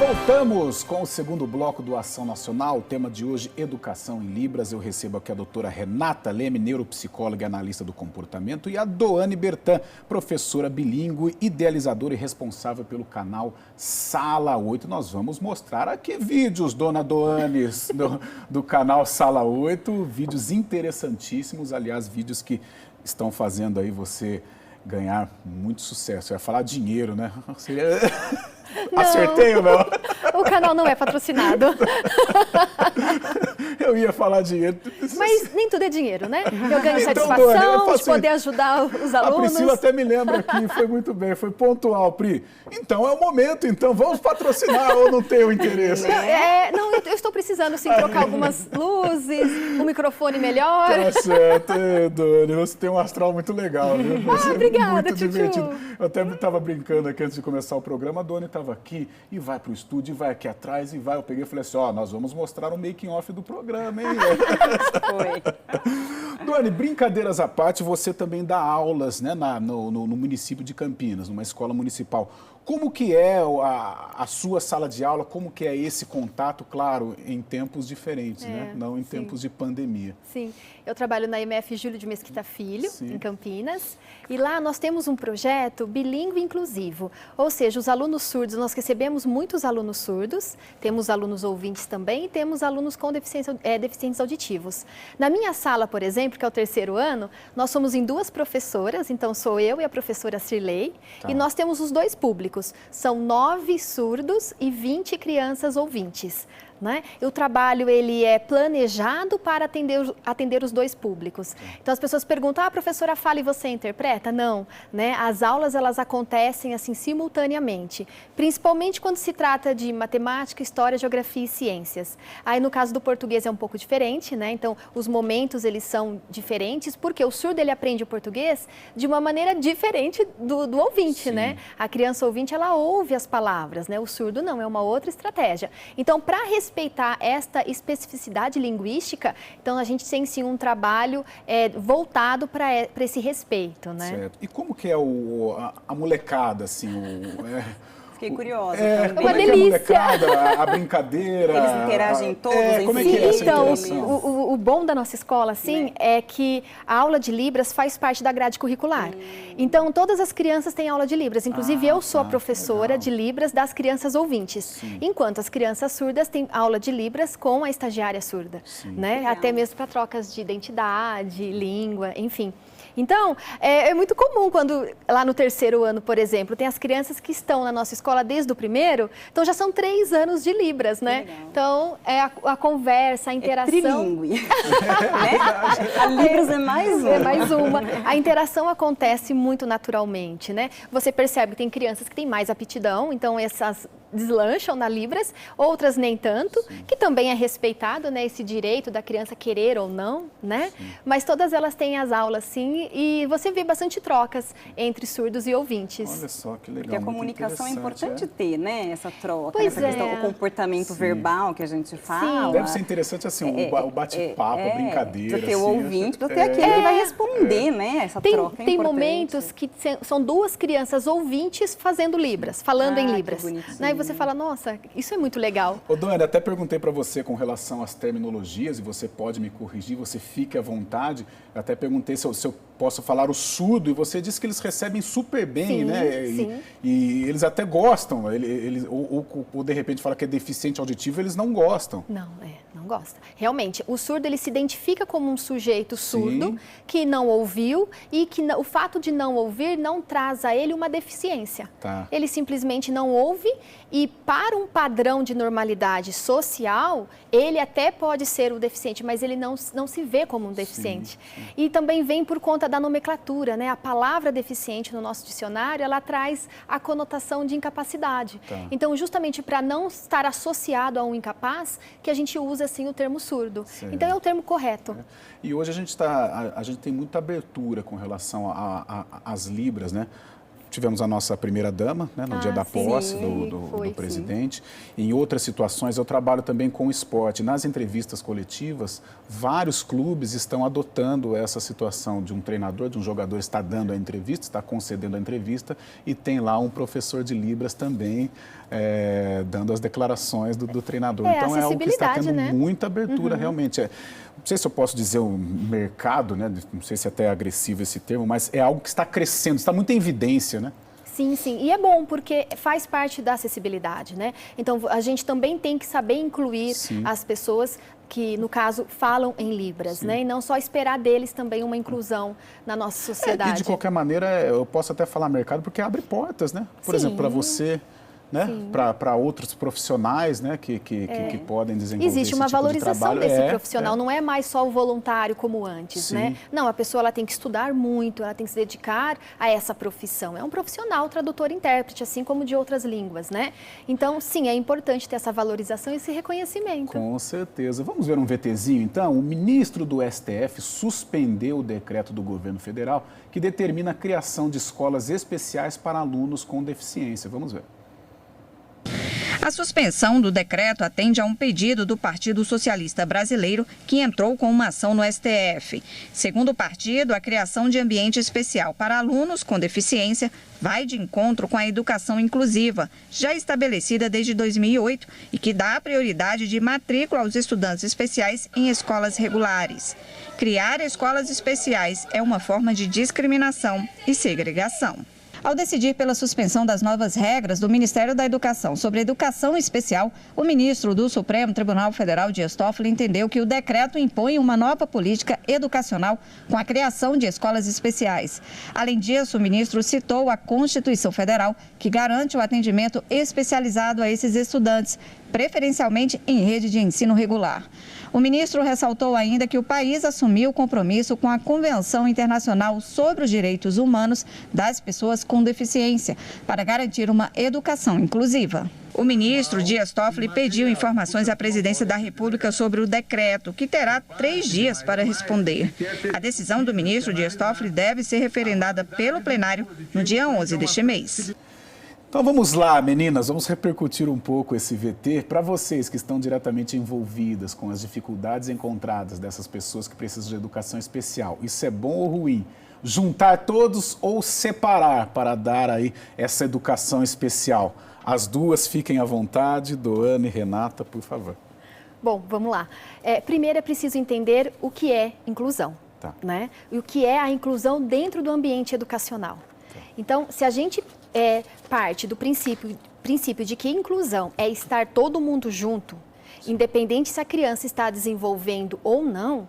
Voltamos com o segundo bloco do Ação Nacional, o tema de hoje, Educação em Libras. Eu recebo aqui a doutora Renata Leme, neuropsicóloga e analista do comportamento, e a Doane Bertan, professora bilíngue, idealizadora e responsável pelo canal Sala 8. Nós vamos mostrar aqui vídeos, dona Doane, do canal Sala 8, vídeos interessantíssimos, aliás, vídeos que estão fazendo aí você ganhar muito sucesso. Eu ia falar dinheiro, né? Não, acertei ou não? O canal não é patrocinado. Eu ia falar dinheiro. Mas nem tudo é dinheiro, né? Eu ganho Então, satisfação Dona, de poder ajudar os alunos. A Priscila até me lembra aqui, foi muito bem, foi pontual, Pri. Então é o momento, então vamos patrocinar ou não tem o interesse? Não, eu estou precisando sim trocar algumas luzes, um microfone melhor. Tá certo, Dona, você tem um astral muito legal, viu? Você obrigada, muito Tchutchu. divertido. Eu até estava brincando aqui antes de começar o programa, a Dona estava aqui e vai para o estúdio, e vai aqui atrás, e vai. Eu peguei e falei assim, ó, nós vamos mostrar o making-off do programa, hein? Foi. Dona, brincadeiras à parte, você também dá aulas, né, no município de Campinas, numa escola municipal. Como que é a sua sala de aula, como que é esse contato, claro, em tempos diferentes, né? Não em tempos de pandemia. Sim, eu trabalho na IMF Júlio de Mesquita Filho, Sim. em Campinas, e lá nós temos um projeto bilíngue inclusivo, ou seja, os alunos surdos, nós recebemos muitos alunos surdos, temos alunos ouvintes também e temos alunos com deficientes auditivos. Na minha sala, por exemplo, que é o 3º ano, nós somos em 2 professoras, então sou eu e a professora Cirlei, e nós temos os 2 públicos. São 9 surdos e 20 crianças ouvintes. Né? O trabalho ele é planejado para atender os 2 públicos. Então as pessoas perguntam, a professora fala e você interpreta? Não, né? As aulas elas acontecem assim simultaneamente, principalmente quando se trata de matemática, história, geografia e ciências. Aí no caso do português é um pouco diferente, né? Então os momentos eles são diferentes porque o surdo ele aprende o português de uma maneira diferente do ouvinte, Sim. né? A criança ouvinte ela ouve as palavras, né? O surdo não, é uma outra estratégia. Então para respeitar esta especificidade linguística, então a gente tem sim um trabalho voltado para esse respeito, né? Certo. E como que é a molecada, assim, Fiquei curiosa. É uma como é que é a delícia. molecada, a brincadeira? Eles interagem todos entre como é que é essa Então, interação? o bom da nossa escola, assim, é que a aula de Libras faz parte da grade curricular. Então, todas as crianças têm aula de Libras. Inclusive, eu sou a professora de Libras das crianças ouvintes. Sim. Enquanto as crianças surdas têm aula de Libras com a estagiária surda. Né? Até mesmo para trocas de identidade, língua, enfim. Então, é muito comum quando, lá no 3º ano, por exemplo, tem as crianças que estão na nossa escola desde o 1º, então já são 3 anos de Libras, né? Legal. Então, a conversa, a interação... Trilingue. Né? A Libras é mais uma. É mais uma. A interação acontece muito naturalmente, né? Você percebe que tem crianças que têm mais aptidão, então essas deslancham na Libras, outras nem tanto, que também é respeitado, né, esse direito da criança querer ou não, né? Mas todas elas têm as aulas, sim, e você vê bastante trocas entre surdos e ouvintes. Olha só, que legal. Porque a comunicação é importante ter, né? Essa troca, Pois essa questão, o comportamento verbal que a gente fala. Deve ser interessante, assim, o bate-papo, a brincadeira. Precisa ter o assim, ouvinte, precisa ter aquele que vai responder, né? Essa troca é Tem importante. momentos que são 2 crianças ouvintes fazendo Libras, falando em Libras. Né? E você fala, nossa, isso é muito legal. Ô, Dani, até perguntei para você com relação às terminologias, e você pode me corrigir, você fique à vontade. Eu até perguntei se eu posso falar o surdo, e você disse que eles recebem super bem, Sim, né? sim. E eles até gostam, ou de repente fala que é deficiente auditivo, eles não gostam. Não gosta. Realmente, o surdo ele se identifica como um sujeito surdo que não ouviu e que o fato de não ouvir não traz a ele uma deficiência. Tá. Ele simplesmente não ouve e para um padrão de normalidade social, ele até pode ser o deficiente, mas ele não se vê como um deficiente. E também vem por conta da nomenclatura, né? A palavra deficiente no nosso dicionário, ela traz a conotação de incapacidade. Então, justamente para não estar associado a um incapaz, que a gente usa assim o termo surdo. Certo. Então, é o termo correto. E hoje a gente tem muita abertura com relação às Libras, né? tivemos a nossa primeira-dama, né, no dia da posse do presidente. Em outras situações, eu trabalho também com esporte. Nas entrevistas coletivas, vários clubes estão adotando essa situação de um treinador, de um jogador estar dando a entrevista, está concedendo a entrevista, e tem lá um professor de Libras também dando as declarações do treinador. Então, é algo que está tendo muita abertura, realmente. Não sei se eu posso dizer o mercado, né? Não sei se é até agressivo esse termo, mas é algo que está crescendo, está muito em evidência, né? Sim, sim. E é bom, porque faz parte da acessibilidade, né? Então, a gente também tem que saber incluir as pessoas que, no caso, falam em Libras, né? E não só esperar deles também uma inclusão na nossa sociedade. E, de qualquer maneira, eu posso até falar mercado, porque abre portas, né? Por exemplo, para você... Né? Para outros profissionais, né? que podem desenvolver Existe uma valorização desse profissional, não é mais só o voluntário como antes, né? Não, a pessoa ela tem que estudar muito, ela tem que se dedicar a essa profissão. É um profissional tradutor e intérprete, assim como de outras línguas, né? Então, sim, é importante ter essa valorização e esse reconhecimento. Com certeza. Vamos ver um VTzinho, então? O ministro do STF suspendeu o decreto do governo federal que determina a criação de escolas especiais para alunos com deficiência. Vamos ver. A suspensão do decreto atende a um pedido do Partido Socialista Brasileiro, que entrou com uma ação no STF. Segundo o partido, a criação de ambiente especial para alunos com deficiência vai de encontro com a educação inclusiva, já estabelecida desde 2008 e que dá prioridade de matrícula aos estudantes especiais em escolas regulares. Criar escolas especiais é uma forma de discriminação e segregação. Ao decidir pela suspensão das novas regras do Ministério da Educação sobre educação especial, o ministro do Supremo Tribunal Federal, Dias Toffoli, entendeu que o decreto impõe uma nova política educacional com a criação de escolas especiais. Além disso, o ministro citou a Constituição Federal, que garante o atendimento especializado a esses estudantes, preferencialmente em rede de ensino regular. O ministro ressaltou ainda que o país assumiu o compromisso com a Convenção Internacional sobre os Direitos Humanos das Pessoas com Deficiência, para garantir uma educação inclusiva. O ministro Dias Toffoli pediu informações à Presidência da República sobre o decreto, que terá 3 dias para responder. A decisão do ministro Dias Toffoli deve ser referendada pelo plenário no dia 11 deste mês. Então vamos lá, meninas, vamos repercutir um pouco esse VT para vocês que estão diretamente envolvidas com as dificuldades encontradas dessas pessoas que precisam de educação especial. Isso é bom ou ruim? Juntar todos ou separar para dar aí essa educação especial? As duas fiquem à vontade, Doane e Renata, por favor. Bom, vamos lá. Primeiro é preciso entender o que é inclusão, né? E o que é a inclusão dentro do ambiente educacional. Então, se a gente parte do princípio de que inclusão é estar todo mundo junto, independente se a criança está desenvolvendo ou não,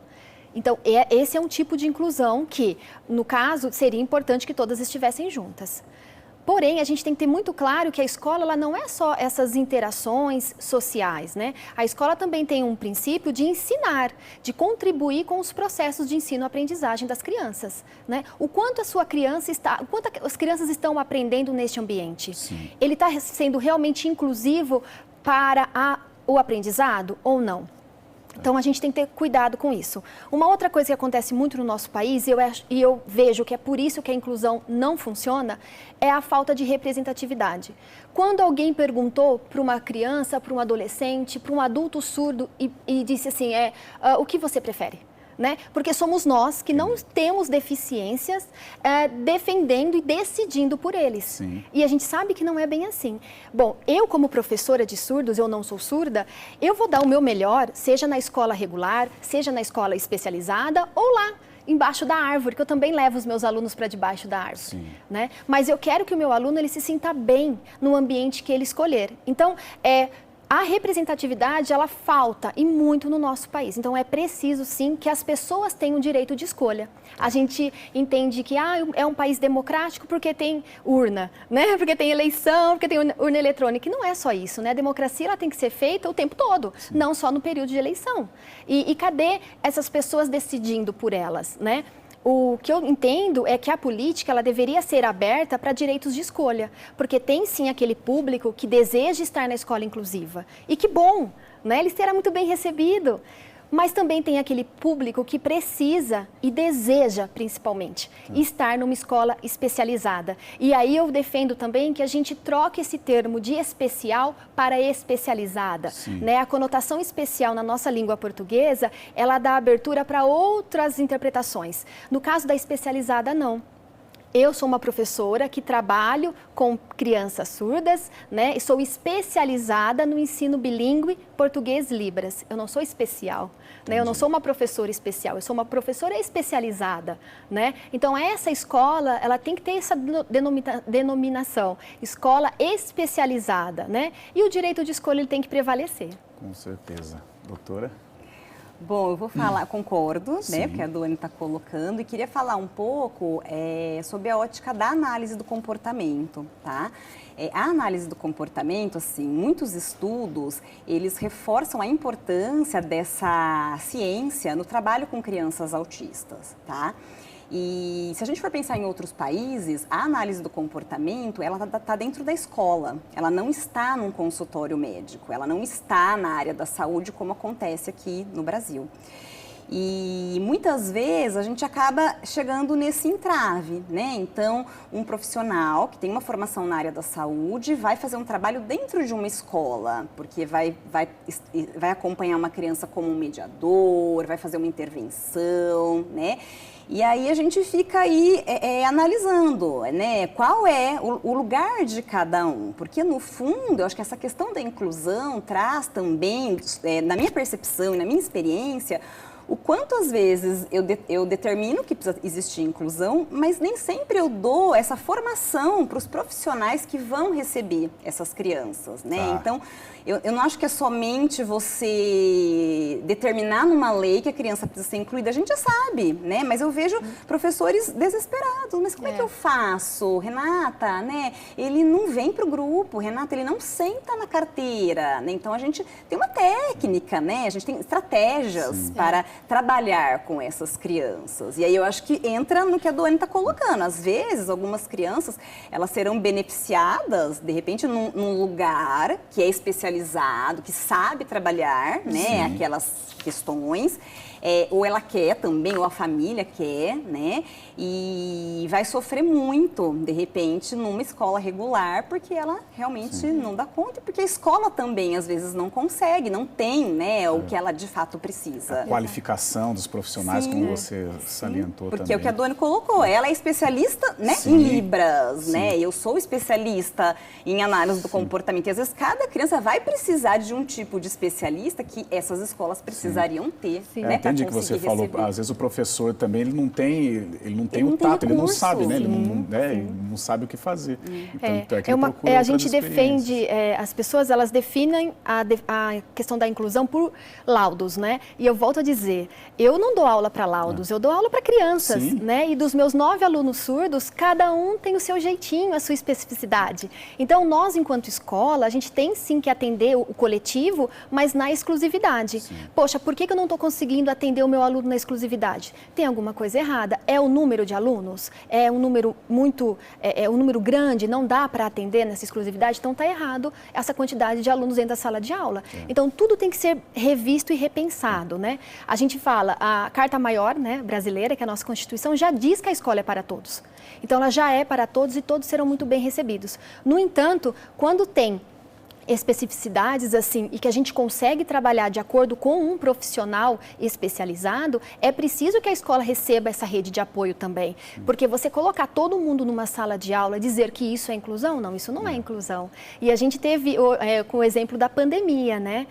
então esse é um tipo de inclusão que, no caso, seria importante que todas estivessem juntas. Porém, a gente tem que ter muito claro que a escola ela não é só essas interações sociais, né? A escola também tem um princípio de ensinar, de contribuir com os processos de ensino-aprendizagem das crianças, né? O quanto as crianças estão aprendendo neste ambiente? Sim. Ele está sendo realmente inclusivo para o aprendizado ou não? Então, a gente tem que ter cuidado com isso. Uma outra coisa que acontece muito no nosso país, e eu vejo que é por isso que a inclusão não funciona, é a falta de representatividade. Quando alguém perguntou para uma criança, para um adolescente, para um adulto surdo e disse assim, o que você prefere? Né? Porque somos nós que não temos deficiências defendendo e decidindo por eles. Sim. E a gente sabe que não é bem assim. Bom, eu como professora de surdos, eu não sou surda, eu vou dar o meu melhor, seja na escola regular, seja na escola especializada ou lá embaixo da árvore, que eu também levo os meus alunos para debaixo da árvore. Né? Mas eu quero que o meu aluno ele se sinta bem no ambiente que ele escolher. Então, a representatividade, ela falta e muito no nosso país. Então, é preciso, sim, que as pessoas tenham o direito de escolha. A gente entende que é um país democrático porque tem urna, né? Porque tem eleição, porque tem urna eletrônica. E não é só isso, né? A democracia ela tem que ser feita o tempo todo, sim, não só no período de eleição. E cadê essas pessoas decidindo por elas, né? O que eu entendo é que a política ela deveria ser aberta para direitos de escolha, porque tem sim aquele público que deseja estar na escola inclusiva. E que bom, né? Ele será muito bem recebido. Mas também tem aquele público que precisa e deseja, principalmente, estar numa escola especializada. E aí eu defendo também que a gente troque esse termo de especial para especializada. Né? A conotação especial na nossa língua portuguesa, ela dá abertura para outras interpretações. No caso da especializada, não. Eu sou uma professora que trabalho com crianças surdas, né? E sou especializada no ensino bilíngue português-libras. Eu não sou especial, né? Eu não sou uma professora especial, eu sou uma professora especializada, né? Então, essa escola, ela tem que ter essa denominação, escola especializada, né? E o direito de escolha ele tem que prevalecer. Com certeza. Doutora? Bom, eu vou falar, concordo, né, porque a Doane está colocando, e queria falar um pouco sobre a ótica da análise do comportamento, tá? A análise do comportamento, assim, muitos estudos, eles reforçam a importância dessa ciência no trabalho com crianças autistas, tá? E se a gente for pensar em outros países, a análise do comportamento, ela está dentro da escola, ela não está num consultório médico, ela não está na área da saúde como acontece aqui no Brasil. E muitas vezes a gente acaba chegando nesse entrave, né? Então, um profissional que tem uma formação na área da saúde vai fazer um trabalho dentro de uma escola, porque vai acompanhar uma criança como um mediador, vai fazer uma intervenção, né? E aí a gente fica aí analisando, né, qual é o lugar de cada um, porque no fundo eu acho que essa questão da inclusão traz também, na minha percepção e na minha experiência, o quanto às vezes eu determino que precisa existir inclusão, mas nem sempre eu dou essa formação para os profissionais que vão receber essas crianças, né? Então, eu não acho que é somente você determinar numa lei que a criança precisa ser incluída, a gente já sabe, né? Mas eu vejo professores desesperados, mas como é que eu faço? Renata, né? Ele não vem para o grupo, Renata, ele não senta na carteira, né? Então, a gente tem uma técnica, né? A gente tem estratégias para trabalhar com essas crianças. E aí eu acho que entra no que a Doane está colocando. Às vezes, algumas crianças, elas serão beneficiadas, de repente, num lugar que é especializado, que sabe trabalhar, né, aquelas questões. Ou ela quer também, ou a família quer, né? E vai sofrer muito, de repente, numa escola regular, porque ela realmente não dá conta, porque a escola também, às vezes, não consegue, não tem, né, o que ela de fato precisa. A qualificação dos profissionais, como você salientou porque também. é o que a Doane colocou, ela é especialista, né, em Libras, né? Eu sou especialista em análise do comportamento. E às vezes cada criança vai precisar de um tipo de especialista que essas escolas precisariam ter, né? Entendi que você falou, às vezes o professor também ele não tem o tato, ele não sabe, né? Ele não sabe o que fazer. Então, a gente defende, as pessoas elas definem a questão da inclusão por laudos, né? E eu volto a dizer, eu não dou aula para laudos, eu dou aula para crianças, né? E dos meus 9 alunos surdos, cada um tem o seu jeitinho, a sua especificidade. Então, nós, enquanto escola, a gente tem sim que atender o coletivo, mas na exclusividade. Poxa, por que eu não estou conseguindo atender o meu aluno na exclusividade? Tem alguma coisa errada? É o número de alunos? É um número um número grande? Não dá para atender nessa exclusividade? Então está errado essa quantidade de alunos dentro da sala de aula. Então tudo tem que ser revisto e repensado, né? A gente fala, a Carta Maior, né, brasileira, que é a nossa Constituição, já diz que a escola é para todos. Então ela já é para todos e todos serão muito bem recebidos. No entanto, quando tem especificidades assim e que a gente consegue trabalhar de acordo com um profissional especializado, é preciso que a escola receba essa rede de apoio também. Porque você colocar todo mundo numa sala de aula e dizer que isso é inclusão, não, isso não é inclusão. E a gente teve com o exemplo da pandemia, né?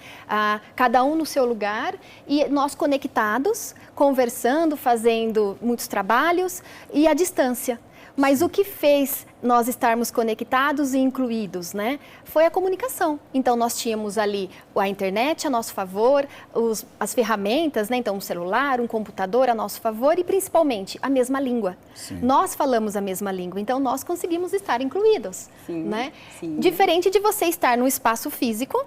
Cada um no seu lugar e nós conectados, conversando, fazendo muitos trabalhos e à distância. Mas o que fez nós estarmos conectados e incluídos, né? Foi a comunicação. Então, nós tínhamos ali a internet a nosso favor, as ferramentas, né? Então, um celular, um computador a nosso favor e, principalmente, a mesma língua. Nós falamos a mesma língua, então nós conseguimos estar incluídos, né? Diferente de você estar num espaço físico.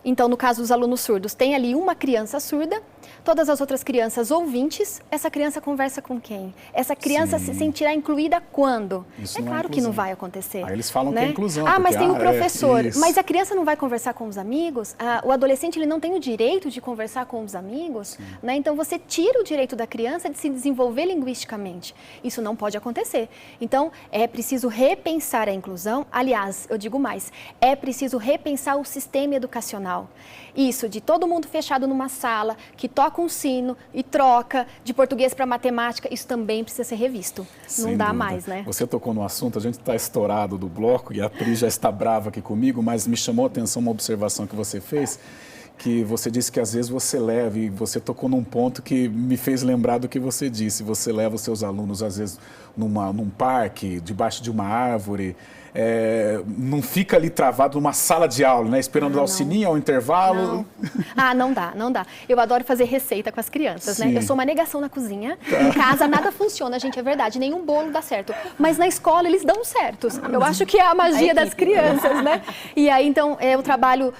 Então, no caso dos alunos surdos, tem ali uma criança surda Todas as outras crianças ouvintes, essa criança conversa com quem? Essa criança se sentirá incluída quando? Isso é claro que não vai acontecer. Aí eles falam né? que é inclusão. Ah, mas tem o professor. Isso. Mas a criança não vai conversar com os amigos? O adolescente ele não tem o direito de conversar com os amigos? Né? Então você tira o direito da criança de se desenvolver linguisticamente. Isso não pode acontecer. Então é preciso repensar a inclusão. Aliás, eu digo mais, é preciso repensar o sistema educacional. Isso, de todo mundo fechado numa sala, que toca um sino e troca de português para matemática, isso também precisa ser revisto. Não dá mais, né? Você tocou no assunto, a gente está estourado do bloco e a Pri já está brava aqui comigo, mas me chamou a atenção uma observação que você fez, que você disse que às vezes você leva, e você tocou num ponto que me fez lembrar do que você disse, você leva os seus alunos às vezes num parque, debaixo de uma árvore, não fica ali travado numa sala de aula, né? Esperando dar o sininho ao intervalo. Não dá. Eu adoro fazer receita com as crianças, né? Eu sou uma negação na cozinha. Em casa nada funciona, gente, é verdade. Nenhum bolo dá certo. Mas na escola eles dão certos. Eu acho que é a magia das crianças, né? E aí, então, eu trabalho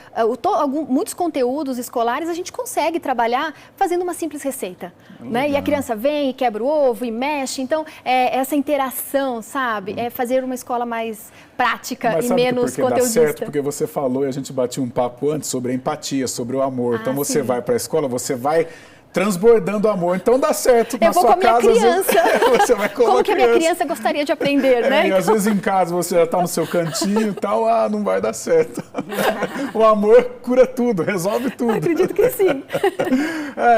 muitos conteúdos escolares, a gente consegue trabalhar fazendo uma simples receita, né? E a criança vem e quebra o ovo e mexe. Então, essa interação, sabe? É fazer uma escola mais prática. Mas e sabe menos por que dá conteudista. certo? Porque você falou e a gente batia um papo antes sobre a empatia, sobre o amor. Então você vai para a escola, você vai transbordando amor. Então dá certo na sua casa. Eu vou com a minha criança. Você vai com Como que a minha criança gostaria de aprender, né? E às vezes em casa você já está no seu cantinho e tal, não vai dar certo. O amor cura tudo, resolve tudo. Acredito que sim.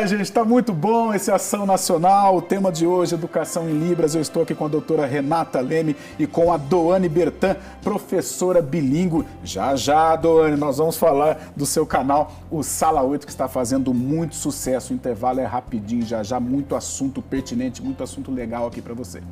Gente, está muito bom esse Ação Nacional. O tema de hoje, Educação em Libras. Eu estou aqui com a doutora Renata Leme e com a Doane Bertan, professora bilíngue. Já, Doane, nós vamos falar do seu canal, o Sala 8, que está fazendo muito sucesso. O intervalo é rapidinho, já, muito assunto pertinente, muito assunto legal aqui para você.